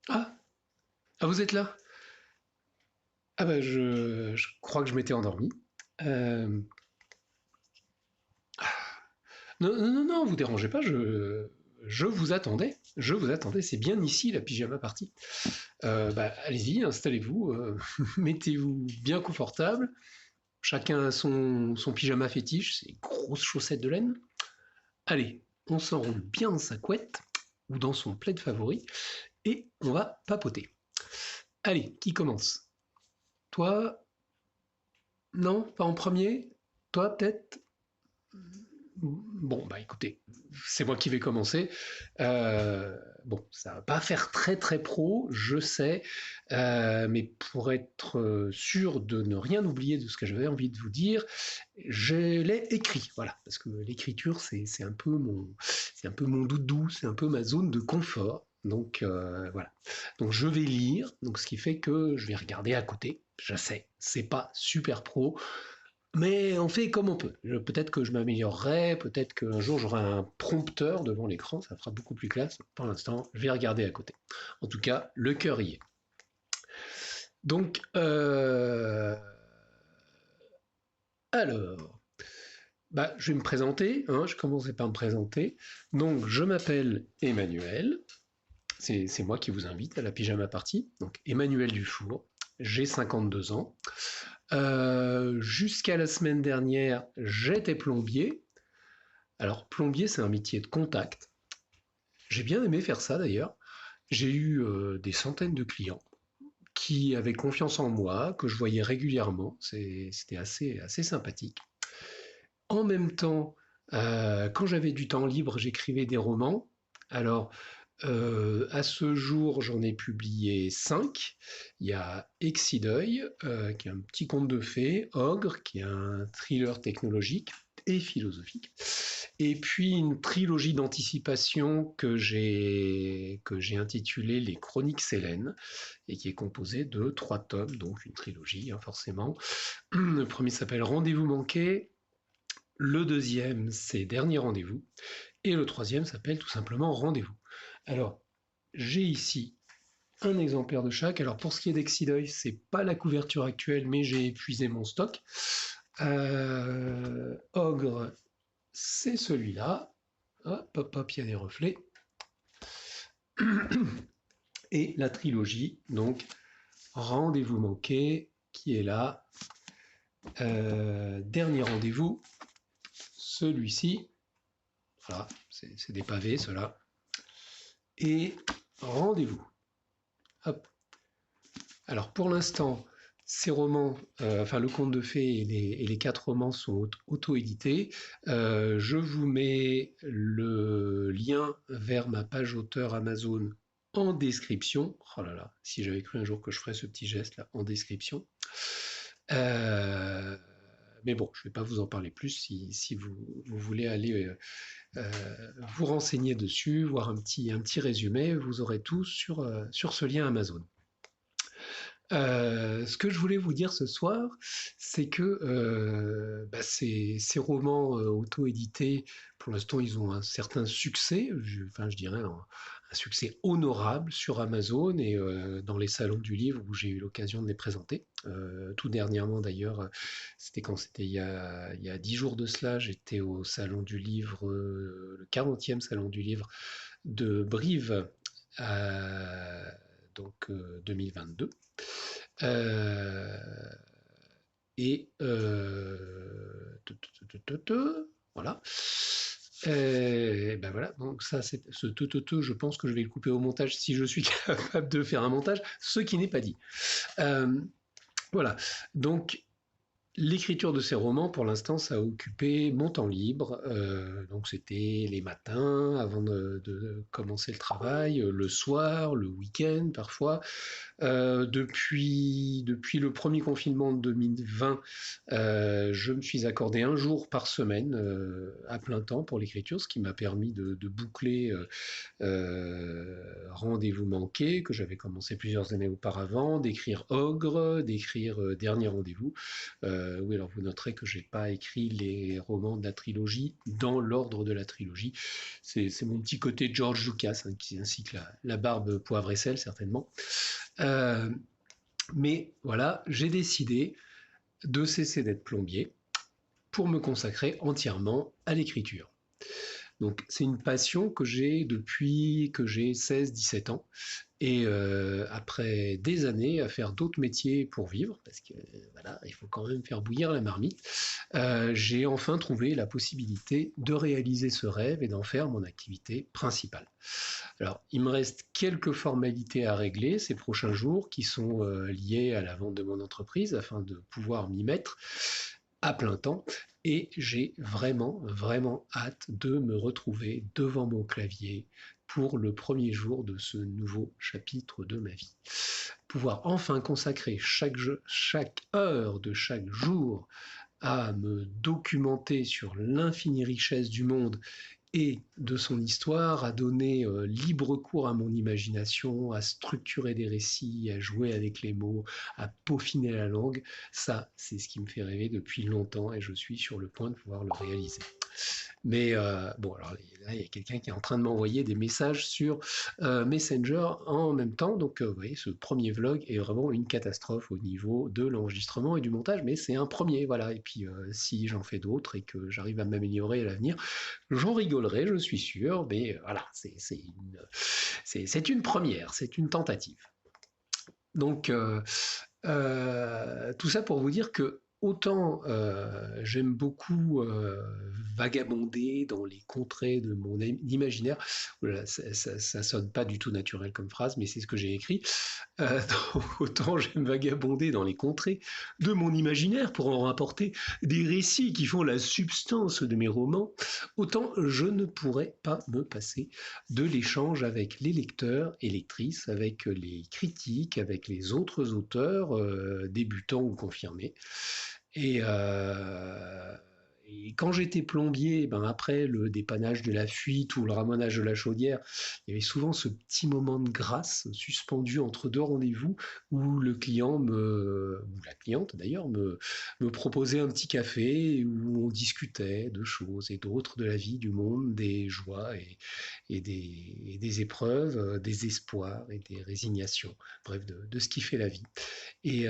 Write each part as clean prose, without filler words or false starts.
Ah, ah, vous êtes là? Ah bah je crois que je m'étais endormi. Euh, non, non, non, non, vous dérangez pas, je vous attendais. Je vous attendais, c'est bien ici la pyjama party. Bah, allez-y, installez-vous, mettez-vous bien confortable. Chacun a son pyjama fétiche, ses grosses chaussettes de laine. Allez, on s'enroule bien dans sa couette ou dans son plaid favori et on va papoter. Allez, qui commence? Toi? Non, pas en premier? Toi peut-être? Bon, bah écoutez, c'est moi qui vais commencer. Bon, ça va pas faire très très pro, je sais, mais pour être sûr de ne rien oublier de ce que j'avais envie de vous dire, je l'ai écrit, voilà, parce que l'écriture c'est un peu mon doudou, c'est un peu ma zone de confort. Donc voilà. Donc je vais lire, donc ce qui fait que je vais regarder à côté. Je sais, c'est pas super pro, mais on fait comme on peut. Peut-être que je m'améliorerai, peut-être qu'un jour j'aurai un prompteur devant l'écran, ça fera beaucoup plus classe. Pour l'instant, je vais regarder à côté. En tout cas, le cœur y est. Donc, alors, bah, je vais me présenter. Hein, je commencerai par me présenter. Donc, je m'appelle Emmanuel. C'est moi qui vous invite à la pyjama party. Donc, Emmanuel Dufour. J'ai 52 ans. Jusqu'à la semaine dernière, j'étais plombier. Alors, plombier, c'est un métier de contact. J'ai bien aimé faire ça d'ailleurs. J'ai eu des centaines de clients qui avaient confiance en moi, que je voyais régulièrement. C'était assez sympathique. En même temps, quand j'avais du temps libre, j'écrivais des romans. Alors, à ce jour, j'en ai publié 5. Il y a Exideuil, qui est un petit conte de fées, Ogre, qui est un thriller technologique et philosophique, et puis une trilogie d'anticipation que j'ai intitulée Les Chroniques Sélènes, et qui est composée de 3 tomes, donc une trilogie, hein, forcément. Le premier s'appelle Rendez-vous manqué, le deuxième c'est Dernier rendez-vous, et le troisième s'appelle tout simplement Rendez-vous. Alors, j'ai ici un exemplaire de chaque. Alors pour ce qui est d'Exideuil, c'est pas la couverture actuelle, mais j'ai épuisé mon stock. Ogre, c'est celui-là. Hop, hop, hop, il y a des reflets. Et la trilogie, donc Rendez-vous manqué, qui est là. Dernier rendez-vous, celui-ci. Voilà, c'est des pavés, ceux-là. Et Rendez-vous. Hop. Alors pour l'instant, ces romans, enfin le conte de fées et les 4 romans sont auto-édités. Je vous mets le lien vers ma page auteur Amazon en description. Oh là là, si j'avais cru un jour que je ferais ce petit geste là en description. Euh, mais bon, je ne vais pas vous en parler plus si vous voulez aller vous renseigner dessus, voir un petit résumé, vous aurez tout sur ce lien Amazon. Ce que je voulais vous dire ce soir, c'est que bah, ces romans auto-édités, pour l'instant, ils ont un certain succès, enfin, je dirais un succès honorable sur Amazon et dans les salons du livre où j'ai eu l'occasion de les présenter. Tout dernièrement, d'ailleurs, c'était il y a 10 jours de cela, j'étais au salon du livre, le 40e salon du livre de Brive, donc 2022. Euh, et voilà. Et ben voilà, donc ça, c'est ce je pense que je vais le couper au montage si je suis capable de faire un montage, ce qui n'est pas dit. Euh, voilà, donc l'écriture de ces romans, pour l'instant, ça a occupé mon temps libre. Donc c'était les matins avant de commencer le travail, le soir, le week-end parfois. Depuis le premier confinement de 2020, je me suis accordé un jour par semaine à plein temps pour l'écriture, ce qui m'a permis de boucler Rendez-vous manqué, que j'avais commencé plusieurs années auparavant, d'écrire Ogre, d'écrire Dernier rendez-vous, oui, alors vous noterez que j'ai pas écrit les romans de la trilogie dans l'ordre de la trilogie. C'est mon petit côté George Lucas, hein, ainsi que la barbe poivre et sel, certainement. Euh, mais voilà, j'ai décidé de cesser d'être plombier pour me consacrer entièrement à l'écriture. Donc c'est une passion que j'ai depuis que j'ai 16-17 ans. Et après des années à faire d'autres métiers pour vivre, parce que voilà, il faut quand même faire bouillir la marmite, j'ai enfin trouvé la possibilité de réaliser ce rêve et d'en faire mon activité principale. Alors, il me reste quelques formalités à régler ces prochains jours qui sont liées à la vente de mon entreprise afin de pouvoir m'y mettre à plein temps. Et j'ai vraiment, vraiment hâte de me retrouver devant mon clavier pour le premier jour de ce nouveau chapitre de ma vie. Pouvoir enfin consacrer chaque heure de chaque jour à me documenter sur l'infinie richesse du monde et de son histoire, à donner libre cours à mon imagination, à structurer des récits, à jouer avec les mots, à peaufiner la langue. Ça, c'est ce qui me fait rêver depuis longtemps et je suis sur le point de pouvoir le réaliser. Mais bon, alors là, il y a quelqu'un qui est en train de m'envoyer des messages sur Messenger en même temps. Donc, vous voyez, ce premier vlog est vraiment une catastrophe au niveau de l'enregistrement et du montage, mais c'est un premier, voilà. Et puis, si j'en fais d'autres et que j'arrive à m'améliorer à l'avenir, j'en rigolerai, je suis sûr. Mais voilà, c'est une première, c'est une tentative. Donc, tout ça pour vous dire que autant j'aime beaucoup vagabonder dans les contrées de mon imaginaire. Voilà, ça sonne pas du tout naturel comme phrase, mais c'est ce que j'ai écrit. Euh, autant j'aime vagabonder dans les contrées de mon imaginaire pour en rapporter des récits qui font la substance de mes romans, autant je ne pourrais pas me passer de l'échange avec les lecteurs et lectrices, avec les critiques, avec les autres auteurs, débutants ou confirmés. Et, euh, et quand j'étais plombier, ben après le dépannage de la fuite ou le ramonage de la chaudière, il y avait souvent ce petit moment de grâce suspendu entre deux rendez-vous où le client ou la cliente d'ailleurs, me proposait un petit café où on discutait de choses et d'autres de la vie, du monde, des joies et des épreuves, des espoirs et des résignations, bref, de ce qui fait la vie. Et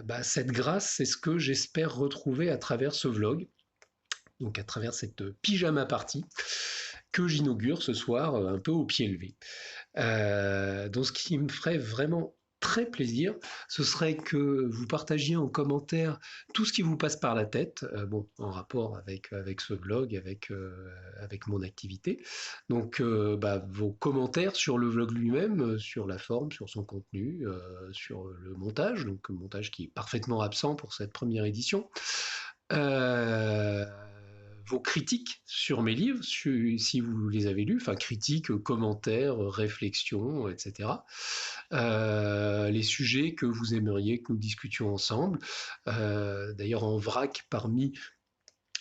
bah, cette grâce, c'est ce que j'espère retrouver à travers ce vlog, donc à travers cette pyjama party que j'inaugure ce soir un peu au pied levé. Donc ce qui me ferait vraiment très plaisir, ce serait que vous partagiez en commentaire tout ce qui vous passe par la tête, bon, en rapport avec ce vlog, avec mon activité. Donc bah, vos commentaires sur le vlog lui-même, sur la forme, sur son contenu, sur le montage, donc le montage qui est parfaitement absent pour cette première édition. Euh, Vos critiques sur mes livres, si vous les avez lus, enfin critiques, commentaires, réflexions, etc. Les sujets que vous aimeriez que nous discutions ensemble. D'ailleurs, en vrac, parmi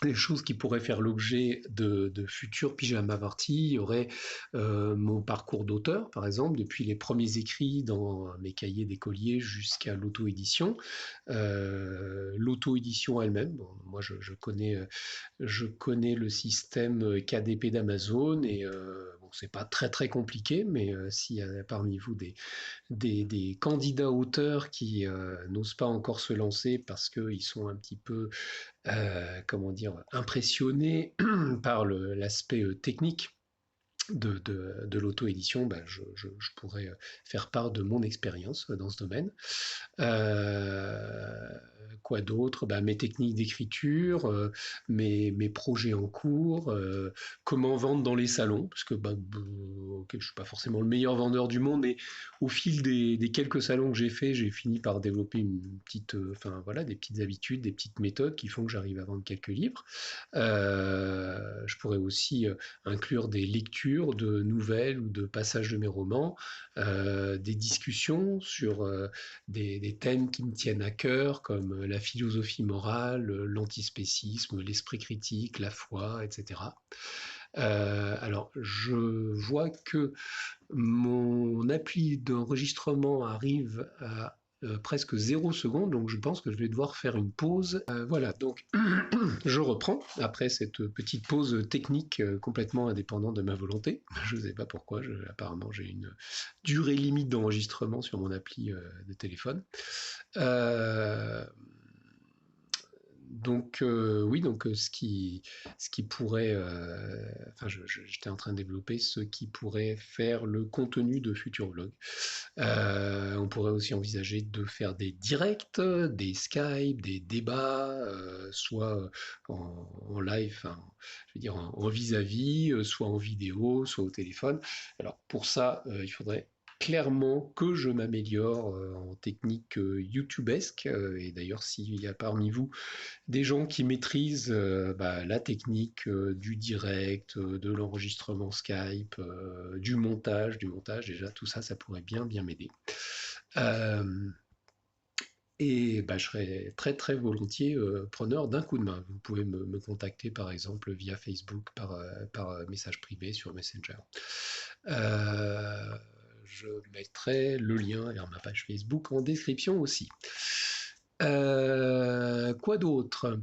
les choses qui pourraient faire l'objet de futurs pyjama party, il y aurait mon parcours d'auteur, par exemple, depuis les premiers écrits dans mes cahiers d'écolier jusqu'à l'auto-édition. L'auto-édition elle-même, bon, moi je connais le système KDP d'Amazon et bon, c'est pas très très compliqué, mais s'il y a parmi vous des candidats auteurs qui n'osent pas encore se lancer parce qu'ils sont un petit peu comment dire, impressionné par l'aspect technique de l'auto-édition, ben je pourrais faire part de mon expérience dans ce domaine. Euh, Quoi d'autre? Ben, mes techniques d'écriture, mes projets en cours, comment vendre dans les salons, parce que ben, okay, je ne suis pas forcément le meilleur vendeur du monde, mais au fil des quelques salons que j'ai fait, j'ai fini par développer une petite, enfin voilà, des petites habitudes, des petites méthodes qui font que j'arrive à vendre quelques livres. Je pourrais aussi inclure des lectures de nouvelles ou de passages de mes romans, des discussions sur des thèmes qui me tiennent à cœur, comme la philosophie morale, l'antispécisme, l'esprit critique, la foi, etc. Alors, je vois que mon appli d'enregistrement arrive à presque 0 seconde, donc je pense que je vais devoir faire une pause. Voilà, donc je reprends après cette petite pause technique complètement indépendante de ma volonté. Je ne sais pas pourquoi, apparemment j'ai une durée limite d'enregistrement sur mon appli de téléphone. Euh, donc oui, donc ce qui pourrait, enfin j'étais en train de développer ce qui pourrait faire le contenu de futurs vlogs. On pourrait aussi envisager de faire des directs, des Skype, des débats, soit en live, enfin, je veux dire en vis-à-vis, soit en vidéo, soit au téléphone. Alors pour ça, il faudrait clairement que je m'améliore en technique YouTubesque. Et d'ailleurs, s'il y a parmi vous des gens qui maîtrisent la technique du direct, de l'enregistrement Skype, du montage déjà, tout ça, ça pourrait bien m'aider. Euh, et je serais très très volontiers preneur d'un coup de main. Vous pouvez me contacter par exemple via Facebook, par message privé sur Messenger. Je mettrai le lien vers ma page Facebook en description aussi. Quoi d'autre?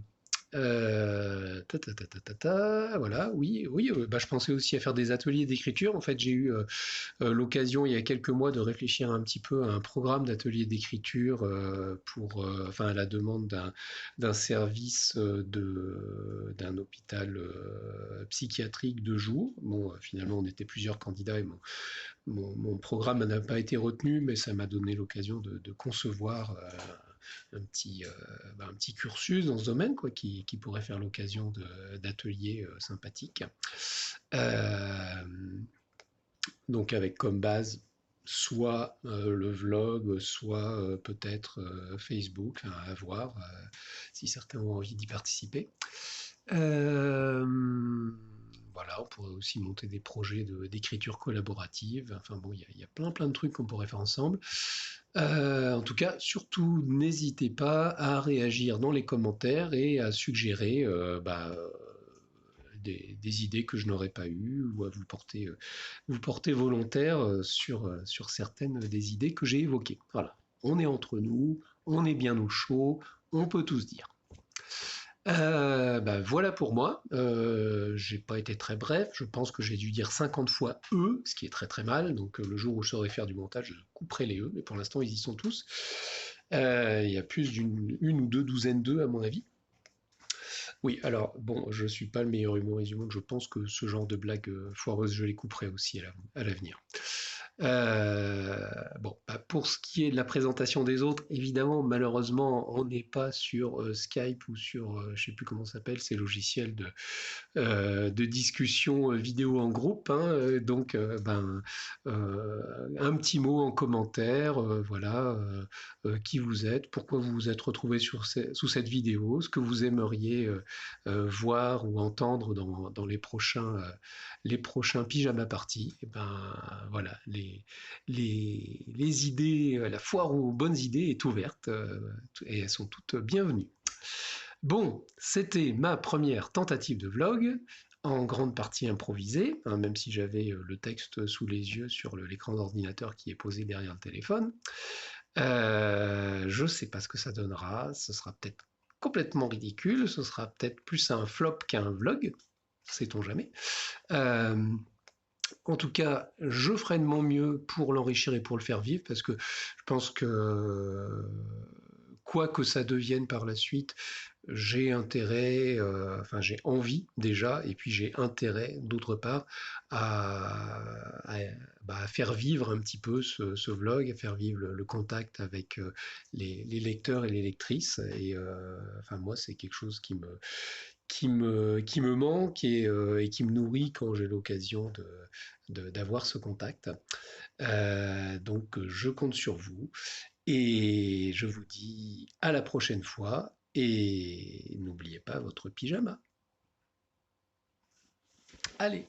Voilà, oui, je pensais aussi à faire des ateliers d'écriture. En fait, j'ai eu l'occasion il y a quelques mois de réfléchir un petit peu à un programme d'atelier d'écriture à la demande d'un service d'un hôpital psychiatrique de jour. Bon, finalement, on était plusieurs candidats et mon programme n'a pas été retenu, mais ça m'a donné l'occasion de concevoir un petit cursus dans ce domaine quoi, qui pourrait faire l'occasion d'ateliers sympathiques. Euh, donc avec comme base soit le vlog, soit peut-être Facebook, hein, à voir si certains ont envie d'y participer. Euh, voilà, on pourrait aussi monter des projets d'écriture collaborative. Enfin bon, il y a plein de trucs qu'on pourrait faire ensemble. En tout cas, surtout, n'hésitez pas à réagir dans les commentaires et à suggérer des idées que je n'aurais pas eues ou à vous porter volontaire sur certaines des idées que j'ai évoquées. Voilà, on est entre nous, on est bien au chaud, on peut tout se dire. Voilà pour moi. J'ai pas été très bref. Je pense que j'ai dû dire 50 fois E, ce qui est très très mal. Donc le jour où je saurai faire du montage, je couperai les E. Mais pour l'instant, ils y sont tous. Il y a plus une ou deux douzaines d'E à mon avis. Oui, alors bon, je suis pas le meilleur humoriste du monde. Je pense que ce genre de blagues foireuses, je les couperai aussi à l'avenir. Pour ce qui est de la présentation des autres, évidemment, malheureusement, on n'est pas sur Skype ou sur, je sais plus comment ça s'appelle, ces logiciels de discussion vidéo en groupe. Hein, un petit mot en commentaire, voilà, qui vous êtes, pourquoi vous vous êtes retrouvé sous cette vidéo, ce que vous aimeriez voir ou entendre dans les prochains pyjama parties. Et voilà, les idées, la foire aux bonnes idées est ouverte et elles sont toutes bienvenues. Bon, c'était ma première tentative de vlog, en grande partie improvisée, hein, même si j'avais le texte sous les yeux sur l'écran d'ordinateur qui est posé derrière le téléphone. Je ne sais pas ce que ça donnera, ce sera peut-être complètement ridicule, ce sera peut-être plus un flop qu'un vlog, sait-on jamais. En tout cas, je ferai de mon mieux pour l'enrichir et pour le faire vivre, parce que je pense que quoi que ça devienne par la suite, j'ai intérêt, j'ai envie déjà, et puis j'ai intérêt d'autre part à faire vivre un petit peu ce vlog, à faire vivre le contact avec les lecteurs et les lectrices. Et moi, c'est quelque chose qui me manque et qui me nourrit quand j'ai l'occasion d'avoir ce contact. Donc je compte sur vous et je vous dis à la prochaine fois et n'oubliez pas votre pyjama. Allez.